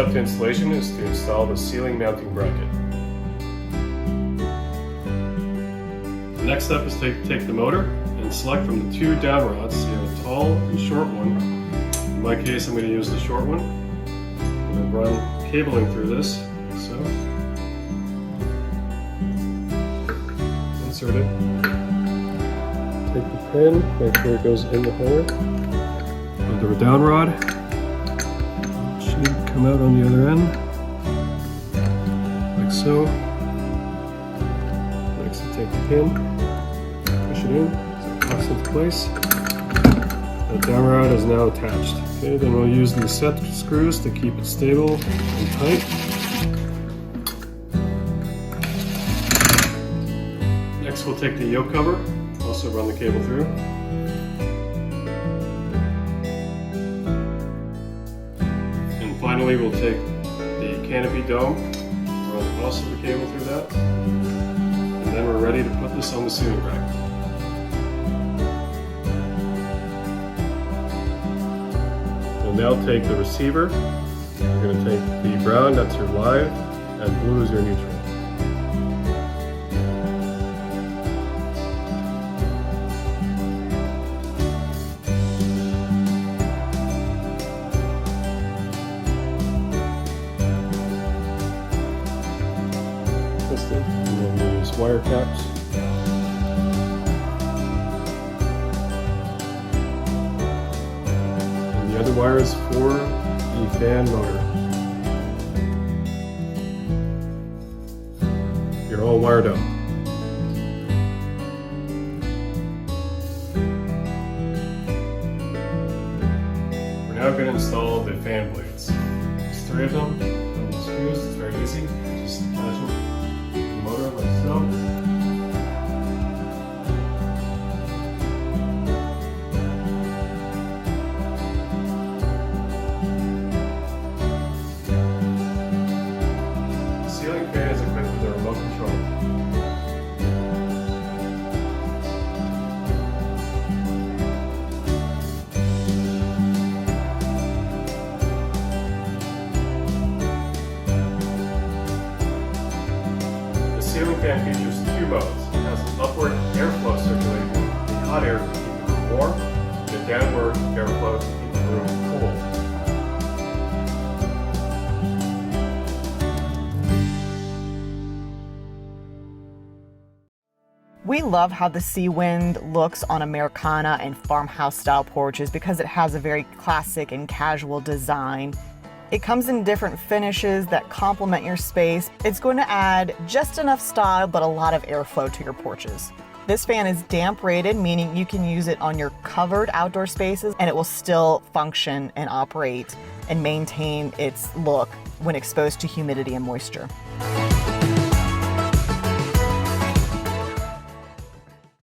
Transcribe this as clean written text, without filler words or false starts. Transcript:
step to installation is to install the ceiling mounting bracket. The next step is to take the motor and select from the two down rods. So you have a tall and short one. In my case, I'm going to use the short one. I'm going to run cabling through this, like so. Insert it. Take the pin, make sure it goes in the hole. Put the down rod. It should come out on the other end, like so. Next, you take the pin, push it in, so it locks into place. The down rod is now attached. Okay, then we'll use these set screws to keep it stable and tight. Next, we'll take the yoke cover, also run the cable through. And finally, we'll take the canopy dome, run also the cable through that. And then we're ready to put this on the ceiling bracket. We'll now take the receiver. You're going to take the brown, that's your live, and blue is your neutral. And then we use wire caps. And the other wire is for the fan motor. You're all wired up. We're now going to install the fan blades. There's 3 of them. And the screws, it's very easy. Just attach them to the motor like so. The ceiling fan is equipped with a remote control. The ceiling fan features 2 modes. It has an upward airflow circulating the hot air to keep the room warm, and a downward airflow to keep the room cool. We love how the Sea Wind looks on Americana and farmhouse style porches because it has a very classic and casual design. It comes in different finishes that complement your space. It's going to add just enough style but a lot of airflow to your porches. This fan is damp rated, meaning you can use it on your covered outdoor spaces and it will still function and operate and maintain its look when exposed to humidity and moisture.